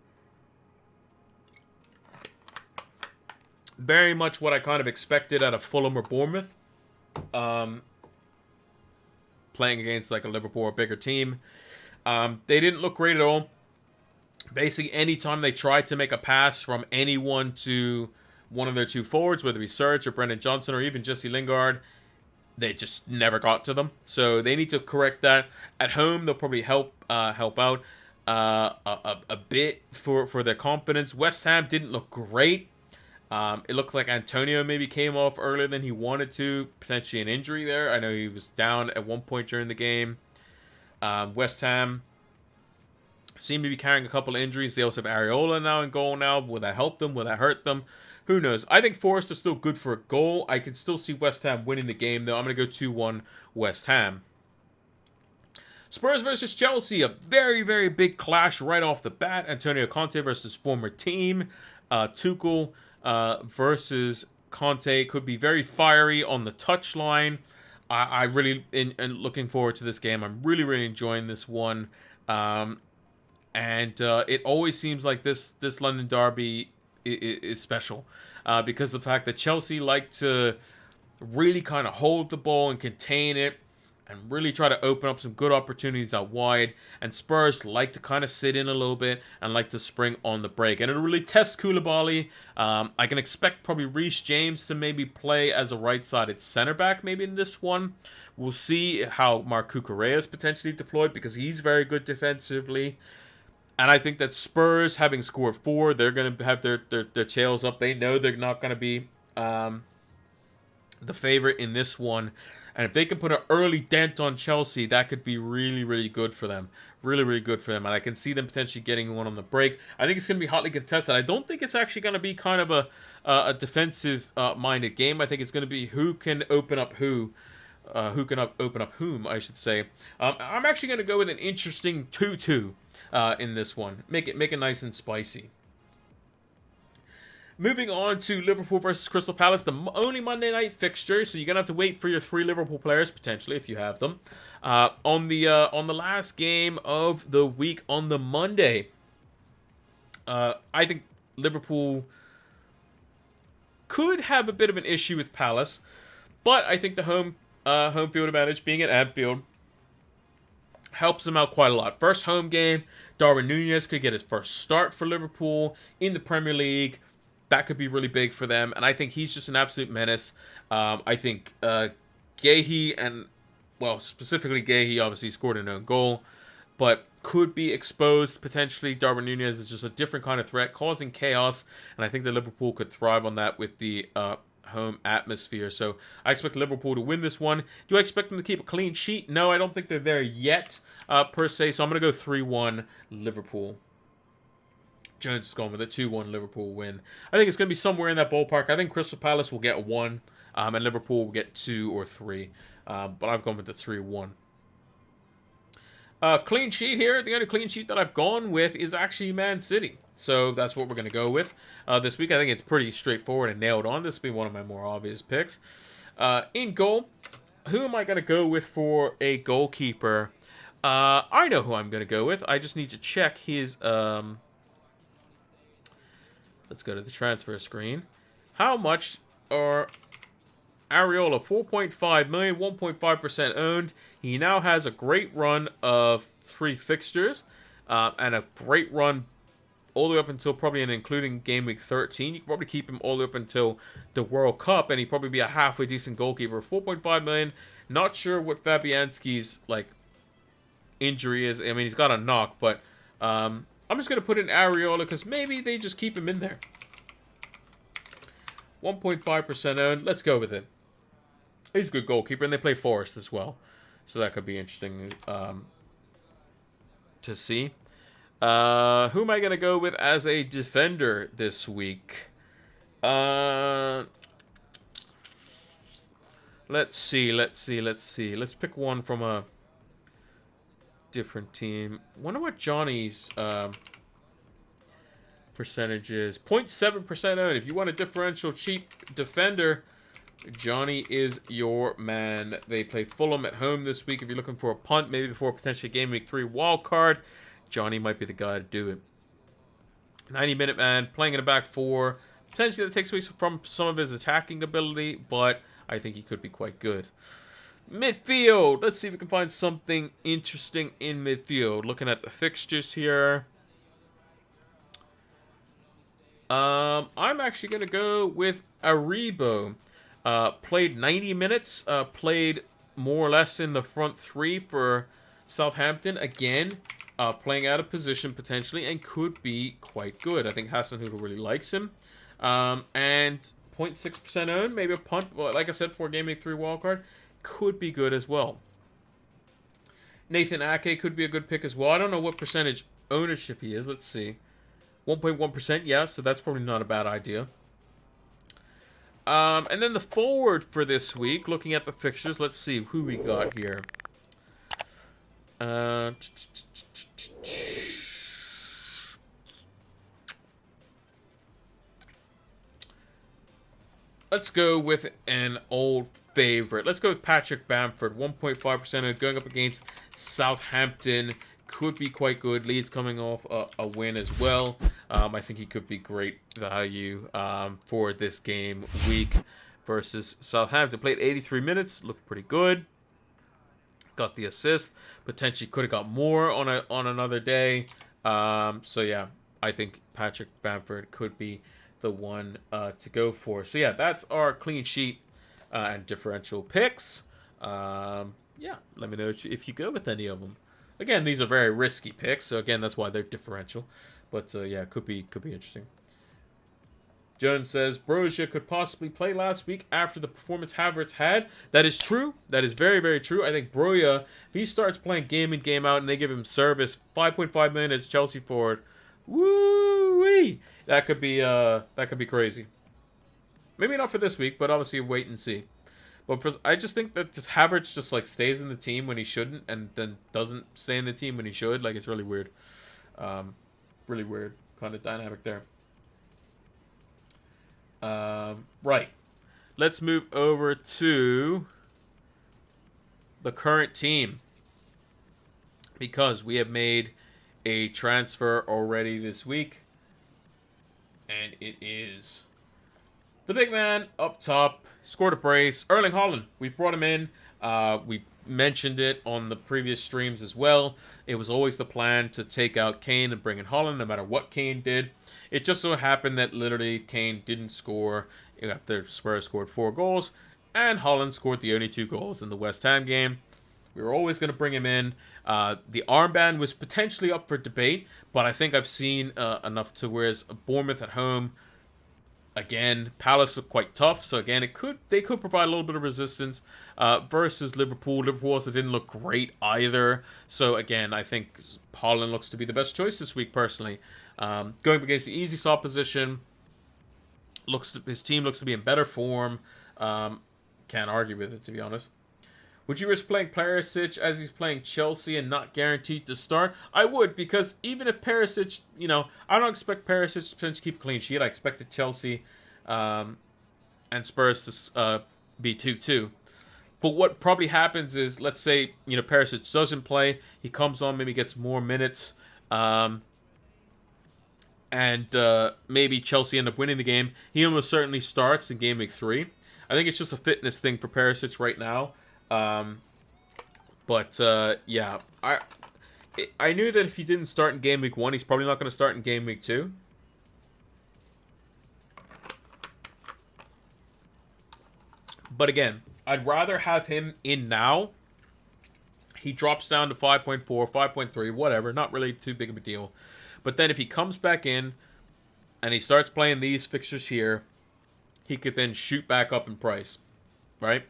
Very much what I kind of expected out of Fulham or Bournemouth. Playing against like a Liverpool or bigger team. They didn't look great at all. Basically, anytime they tried to make a pass from anyone to one of their two forwards, whether it be Serge or Brendan Johnson or even Jesse Lingard, they just never got to them. So they need to correct that. At home, they'll probably help out a bit for their confidence. West Ham didn't look great. It looked like Antonio maybe came off earlier than he wanted to. Potentially an injury there. I know he was down at one point during the game. West Ham seem to be carrying a couple of injuries. They also have Areola now in goal now. Will that help them? Will that hurt them? Who knows? I think Forest is still good for a goal. I can still see West Ham winning the game, though. I'm going to go 2-1 West Ham. Spurs versus Chelsea, a very, very big clash right off the bat. Antonio Conte versus former team. Tuchel versus Conte could be very fiery on the touchline. I really am looking forward to this game. I'm really, really enjoying this one. And it always seems like this London derby is special because of the fact that Chelsea like to really kind of hold the ball and contain it and really try to open up some good opportunities out wide. And Spurs like to kind of sit in a little bit and like to spring on the break. And it'll really test Koulibaly. I can expect probably Reece James to maybe play as a right-sided center back maybe in this one. We'll see how Marc Cucurella is potentially deployed because he's very good defensively. And I think that Spurs, having scored 4, they're going to have their tails up. They know they're not going to be the favorite in this one. And if they can put an early dent on Chelsea, that could be really, really good for them. Really, really good for them. And I can see them potentially getting one on the break. I think it's going to be hotly contested. I don't think it's actually going to be kind of a defensive-minded game. I think it's going to be who can open up who. Who can open up whom, I should say. I'm actually going to go with an interesting 2-2 in this one. Make it nice and spicy. Moving on to Liverpool versus Crystal Palace, the only Monday night fixture, so you're gonna have to wait for your 3 Liverpool players potentially if you have them. On the last game of the week on the Monday, I think Liverpool could have a bit of an issue with Palace, but I think the home field advantage being at Anfield helps them out quite a lot. First home game, Darwin Núñez could get his first start for Liverpool in the Premier League. That could be really big for them, and I think he's just an absolute menace. I think Guéhi and, well, specifically Guéhi obviously scored an own goal, but could be exposed potentially. Darwin Núñez is just a different kind of threat, causing chaos, and I think that Liverpool could thrive on that with the home atmosphere. So I expect Liverpool to win this one. Do I expect them to keep a clean sheet? No, I don't think they're there yet, per se, so I'm going to go 3-1 Liverpool. Jones is going with a 2-1 Liverpool win. I think it's going to be somewhere in that ballpark. I think Crystal Palace will get 1, and Liverpool will get 2 or 3. But I've gone with the 3-1. Clean sheet here. The only clean sheet that I've gone with is actually Man City. So that's what we're going to go with this week. I think it's pretty straightforward and nailed on. This will be one of my more obvious picks. In goal, who am I going to go with for a goalkeeper? I know who I'm going to go with. I just need to check his... Let's go to the transfer screen. How much are Areola? 4.5 million, 1.5% owned. He now has a great run of 3 fixtures and a great run all the way up until probably and including game week 13. You can probably keep him all the way up until the World Cup, and he'd probably be a halfway decent goalkeeper. 4.5 million. Not sure what Fabianski's injury is. I mean, he's got a knock, but I'm just going to put in Areola because maybe they just keep him in there. 1.5% owned. Let's go with it. He's a good goalkeeper, and they play Forest as well. So that could be interesting to see. Who am I going to go with as a defender this week? Let's see. Let's pick one from a different team. Wonder what Johnny's percentage is. 0.7% owned. If you want a differential cheap defender, Johnny is your man. They play Fulham at home this week. If you're looking for a punt, maybe before potentially game week 3 wild card, Johnny might be the guy to do it. 90-minute man, playing in a back 4. Potentially that takes away from some of his attacking ability, but I think he could be quite good. Midfield. Let's see if we can find something interesting in midfield. Looking at the fixtures here. I'm actually going to go with Aribo. Played 90 minutes. Played more or less in the front 3 for Southampton. Again, playing out of position potentially and could be quite good. I think Hasenhüttl really likes him. And 0.6% owned. Maybe a punt. Well, like I said, for game week 3 wildcard. Could be good as well. Nathan Ake could be a good pick as well. I don't know what percentage ownership he is. Let's see. 1.1%, yeah, so that's probably not a bad idea. And then the forward for this week, looking at the fixtures, let's see who we got here. Let's go with an old favorite. Let's go with Patrick Bamford, 1.5% going up against Southampton. Could be quite good. Leeds coming off a win as well. I think he could be great value for this game week versus Southampton. Played 83 minutes, looked pretty good. Got the assist. Potentially could have got more on another day. So yeah, I think Patrick Bamford could be the one to go for. So yeah, that's our clean sheet and differential picks. Yeah, let me know if you go with any of them. Again, these are very risky picks, so again, that's why they're differential. But yeah, could be interesting. Jones says, Brozier could possibly play last week after the performance Havertz had. That is true. That is very, very true. I think Broya, if he starts playing game in, game out, and they give him service, 5.5 million as Chelsea forward, woo-wee, that could be crazy. Maybe not for this week, but obviously wait and see. But I just think that this Havertz just like stays in the team when he shouldn't, and then doesn't stay in the team when he should. Like, it's really weird. Really weird kind of dynamic there. Right. Let's move over to the current team, because we have made a transfer already this week, and it is the big man up top. Scored a brace. Erling Haaland. We brought him in. We mentioned it on the previous streams as well. It was always the plan to take out Kane and bring in Haaland, no matter what Kane did. It just so happened that literally Kane didn't score after Spurs scored 4 goals, and Haaland scored the only 2 goals in the West Ham game. We were always going to bring him in. The armband was potentially up for debate, but I think I've seen enough to whereas Bournemouth at home. Again, Palace look quite tough, so again, they could provide a little bit of resistance versus Liverpool. Liverpool also didn't look great either, so again, I think Haaland looks to be the best choice this week, personally. Going against the easy opposition, his team looks to be in better form. Can't argue with it, to be honest. Would you risk playing Perisic as he's playing Chelsea and not guaranteed to start? I would, because even if Perisic, I don't expect Perisic to keep a clean sheet. I expected Chelsea and Spurs to be 2-2. But what probably happens is, let's say, Perisic doesn't play. He comes on, maybe gets more minutes. And maybe Chelsea end up winning the game. He almost certainly starts in Game Week 3. I think it's just a fitness thing for Perisic right now. Yeah, I knew that if he didn't start in Game Week 1, he's probably not going to start in Game Week 2. But again, I'd rather have him in now. He drops down to 5.4, 5.3, whatever. Not really too big of a deal. But then if he comes back in and he starts playing these fixtures here, he could then shoot back up in price, right?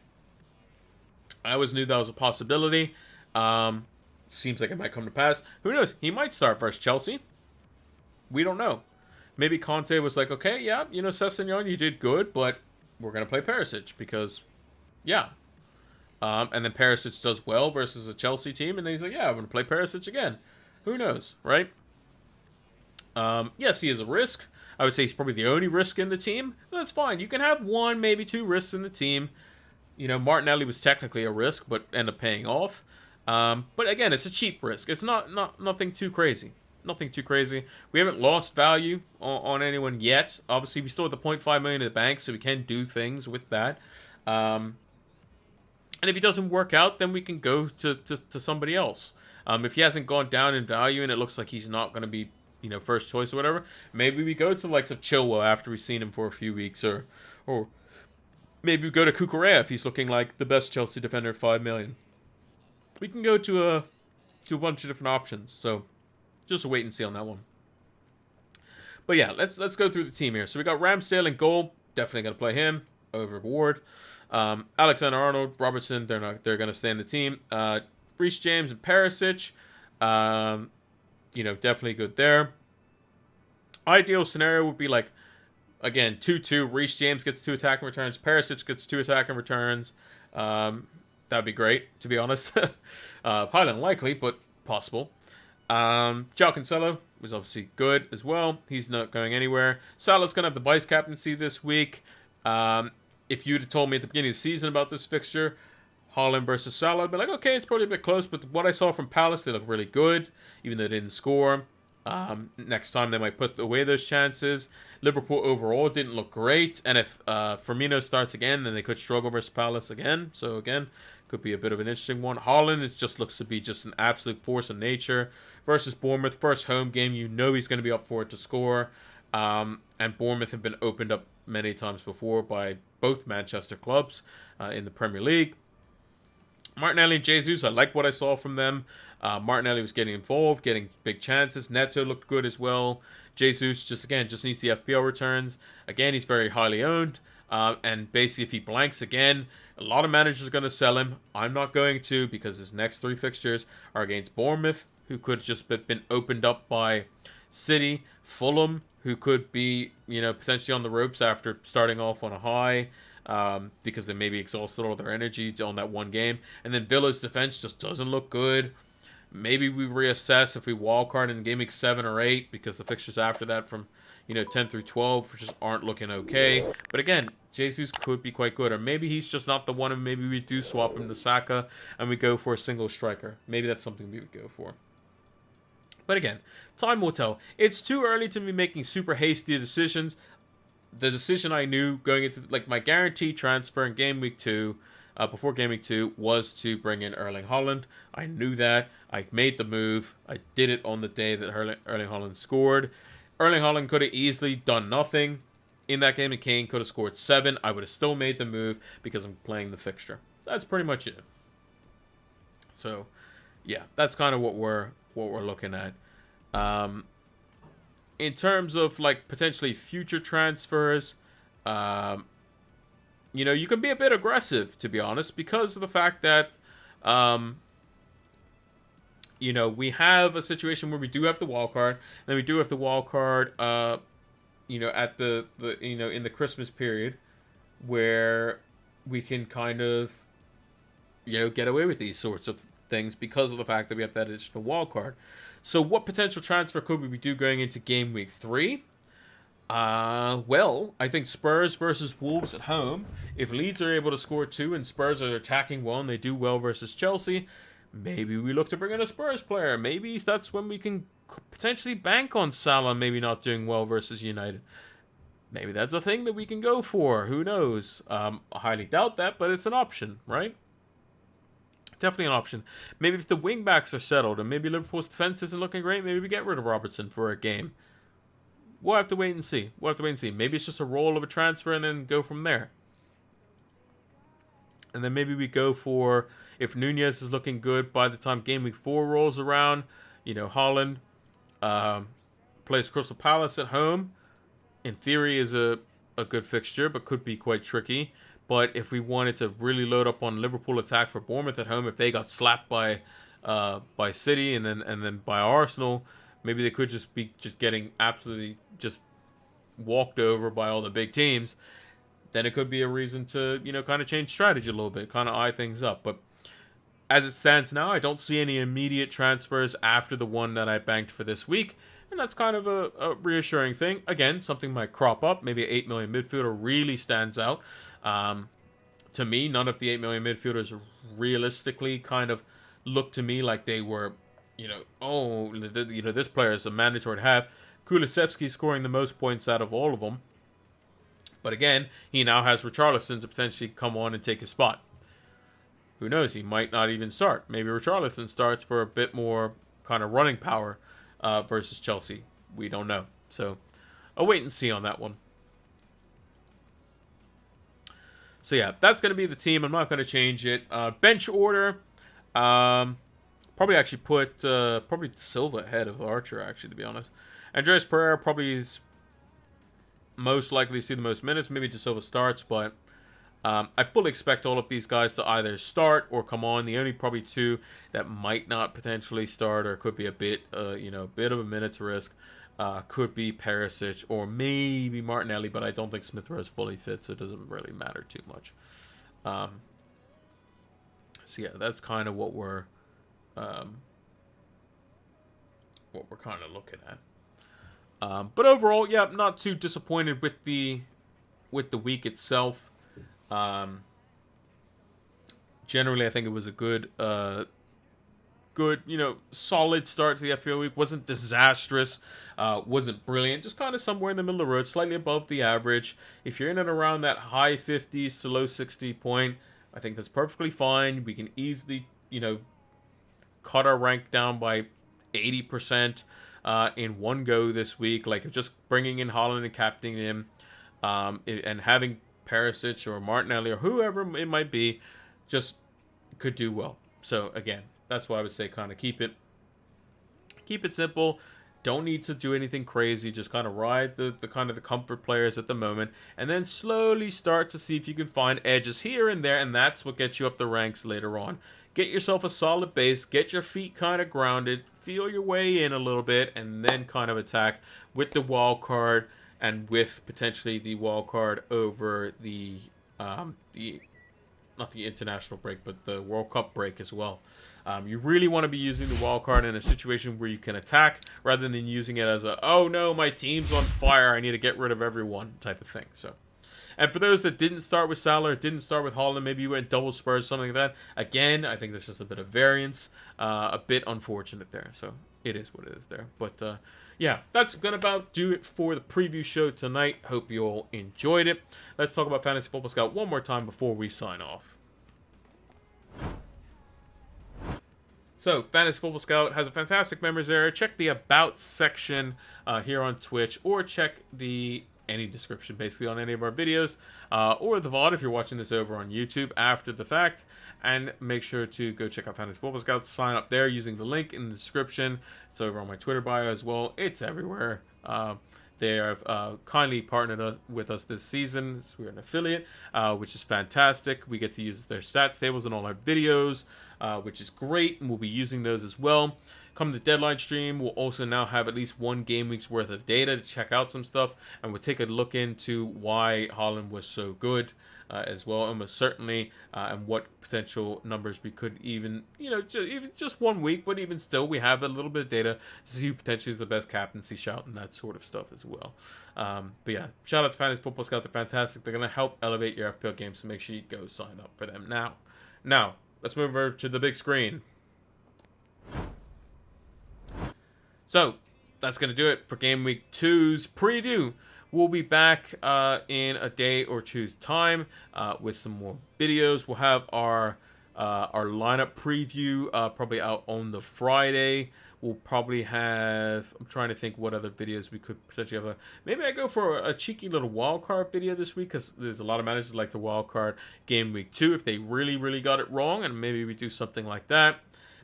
I always knew that was a possibility. Seems like it might come to pass. Who knows? He might start versus Chelsea. We don't know. Maybe Conte was like, okay, yeah, Sessegnon, you did good, but we're going to play Perisic because, yeah. And then Perisic does well versus a Chelsea team, and then he's like, yeah, I'm going to play Perisic again. Who knows, right? Yes, he is a risk. I would say he's probably the only risk in the team. That's fine. You can have 1, maybe 2 risks in the team. Martinelli was technically a risk, but ended up paying off. But again, it's a cheap risk. It's nothing too crazy. Nothing too crazy. We haven't lost value on anyone yet. Obviously, we still have the 0.5 million in the bank, so we can do things with that. And if he doesn't work out, then we can go to somebody else. If he hasn't gone down in value and it looks like he's not going to be, first choice or whatever, maybe we go to the likes of Chilwell after we've seen him for a few weeks, or maybe we go to Cucurella if he's looking like the best Chelsea defender at 5 million. We can go to a bunch of different options. So just a wait and see on that one. But yeah, let's go through the team here. So we got Ramsdale in goal. Definitely gonna play him over Ward. Alexander-Arnold, Robertson. They're gonna stay in the team. Reece James and Perisic. Definitely good there. Ideal scenario would be like again, 2-2. Reece James gets 2 attacking returns. Perisic gets 2 attacking returns. That'd be great, to be honest. Highly unlikely, but possible. João Cancelo was obviously good as well. He's not going anywhere. Salah's going to have the vice captaincy this week. If you'd have told me at the beginning of the season about this fixture, Haaland versus Salah, I'd be like, okay, it's probably a bit close, but what I saw from Palace, they look really good, even though they didn't score. Next time they might put away those chances. Liverpool overall didn't look great, and if Firmino starts again, then they could struggle versus Palace again. So again, could be a bit of an interesting one. Haaland, it just looks to be just an absolute force of nature versus Bournemouth. First home game, you know he's going to be up for it to score. And Bournemouth have been opened up many times before by both Manchester clubs in the Premier League. Martinelli and Jesus, I like what I saw from them. Martinelli was getting involved, getting big chances. Neto looked good as well. Jesus just needs the FPL returns. Again, he's very highly owned. And basically, if he blanks again, a lot of managers are going to sell him. I'm not going to, because his next 3 fixtures are against Bournemouth, who could have just been opened up by City. Fulham, who could be, potentially on the ropes after starting off on a high. Because they maybe exhausted all their energy on that one game. And then Villa's defense just doesn't look good. Maybe we reassess if we wildcard in game week 7 or 8, because the fixtures after that from 10 through 12 just aren't looking okay. But again, Jesus could be quite good. Or maybe he's just not the one, and maybe we do swap him to Saka and we go for a single striker. Maybe that's something we would go for. But again, time will tell. It's too early to be making super hasty decisions. The decision I knew going into my guaranteed transfer in game week 2, before game week 2, was to bring in Erling Haaland. I knew that. I made the move. I did it on the day that Erling Haaland scored. Erling Haaland could have easily done nothing in that game, and Kane could have scored 7. I would have still made the move because I'm playing the fixture. That's pretty much it. So, yeah, that's kind of what we're looking at. In terms of potentially future transfers, you can be a bit aggressive, to be honest, because of the fact that we have a situation where we do have the wild card, and then we do have the wild card at the in the Christmas period, where we can kind of get away with these sorts of things because of the fact that we have that additional wild card. So what potential transfer could we do going into game week 3? Well, I think Spurs versus Wolves at home. If Leeds are able to score 2 and Spurs are attacking well and they do well versus Chelsea, maybe we look to bring in a Spurs player. Maybe that's when we can potentially bank on Salah maybe not doing well versus United. Maybe that's a thing that we can go for. Who knows? I highly doubt that, but it's an option, right? Definitely an option. Maybe if the wing backs are settled and maybe Liverpool's defense isn't looking great, maybe we get rid of Robertson for a game. We'll have to wait and see. Maybe it's just a roll of a transfer and then go from there. And then maybe we go for, if Nunez is looking good by the time game week 4 rolls around, Haaland plays Crystal Palace at home. In theory is a good fixture, but could be quite tricky. But if we wanted to really load up on Liverpool attack for Bournemouth at home, if they got slapped by City and then by Arsenal, maybe they could just be getting absolutely just walked over by all the big teams. Then it could be a reason to kind of change strategy a little bit, kind of eye things up. But as it stands now, I don't see any immediate transfers after the one that I banked for this week. And that's kind of a reassuring thing. Again, something might crop up. Maybe an 8 million midfielder really stands out. To me, none of the 8 million midfielders realistically kind of look to me like they were, this player is a mandatory to have. Kulusevski scoring the most points out of all of them. But again, he now has Richarlison to potentially come on and take his spot. Who knows? He might not even start. Maybe Richarlison starts for a bit more kind of running power versus Chelsea. We don't know. So, I'll wait and see on that one. So yeah, that's going to be the team. I'm not going to change it. Bench order. Probably actually put Silva ahead of Archer, actually, to be honest. Andreas Pereira probably is most likely to see the most minutes. Maybe De Silva starts, but I fully expect all of these guys to either start or come on. The only probably 2 that might not potentially start or could be a bit of a minutes risk could be Perisic or maybe Martinelli, but I don't think Smith Rowe is fully fit, so it doesn't really matter too much. So yeah, that's kind of what we're kind of looking at. But overall, yeah, not too disappointed with the week itself. Generally, I think it was a good, solid start to the FPL week. Wasn't disastrous, wasn't brilliant, just kind of somewhere in the middle of the road, slightly above the average. If you're in and around that high 50s to low 60 point, I think that's perfectly fine. We can easily, cut our rank down by 80% in one go this week. Like just bringing in Haaland and captaining him, and having Perisic or Martinelli or whoever it might be, just could do well. So again, that's why I would say kind of keep it simple. Don't need to do anything crazy. Just kind of ride the kind of the comfort players at the moment, and then slowly start to see if you can find edges here and there, and that's what gets you up the ranks later on. Get yourself a solid base, get your feet kind of grounded, feel your way in a little bit, and then kind of attack with the wild card and with potentially the wild card over the not the international break, but the World Cup break as well. You really want to be using the wild card in a situation where you can attack rather than using it as a, oh no, my team's on fire, I need to get rid of everyone type of thing. So, and for those that didn't start with Salah, didn't start with Haaland, maybe you went double Spurs, something like that. Again, I think there's just a bit of variance, a bit unfortunate there. So it is what it is there. But yeah, that's gonna about do it for the preview show tonight. Hope you all enjoyed it. Let's talk about Fantasy Football Scout one more time before we sign off. So, Fantasy Football Scout has a fantastic members area. Check the About section here on Twitch, or check any description basically on any of our videos, or the VOD if you're watching this over on YouTube after the fact. And make sure to go check out Fantasy Football Scout. Sign up there using the link in the description. It's over on my Twitter bio as well. It's everywhere. They have kindly partnered with us this season. So we're an affiliate, which is fantastic. We get to use their stats tables in all our videos, which is great, and we'll be using those as well. Come the deadline stream, we'll also now have at least one game week's worth of data to check out some stuff, and we'll take a look into why Haaland was so good as well, and most certainly, and what potential numbers we could even, even just 1 week, but even still, we have a little bit of data to see who potentially is the best captaincy shout and that sort of stuff as well. But yeah, shout out to Fantasy Football Scout. They're fantastic. They're going to help elevate your FPL games, so make sure you go sign up for them now. Now, let's move over to the big screen. So, that's going to do it for Game Week 2's preview. We'll be back in a day or two's time with some more videos. We'll have our lineup preview probably out on the Friday. We'll probably have, I'm trying to think what other videos we could potentially have. Maybe I go for a cheeky little wildcard video this week, because there's a lot of managers that like the wildcard Game Week 2 if they really, really got it wrong, and maybe we do something like that.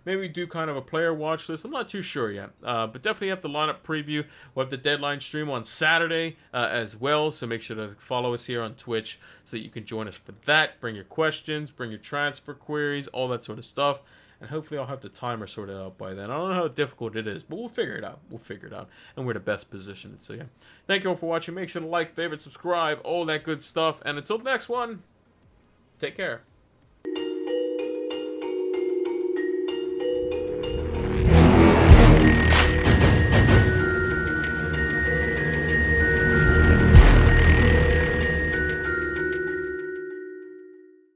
Maybe we do kind of a player watch list. I'm not too sure yet. But definitely have the lineup preview. We'll have the deadline stream on Saturday as well. So make sure to follow us here on Twitch so that you can join us for that. Bring your questions, bring your transfer queries, all that sort of stuff. And hopefully I'll have the timer sorted out by then. I don't know how difficult it is, but we'll figure it out. We'll figure it out. And we're the best positioned. So yeah. Thank you all for watching. Make sure to like, favorite, subscribe, all that good stuff. And until the next one, take care.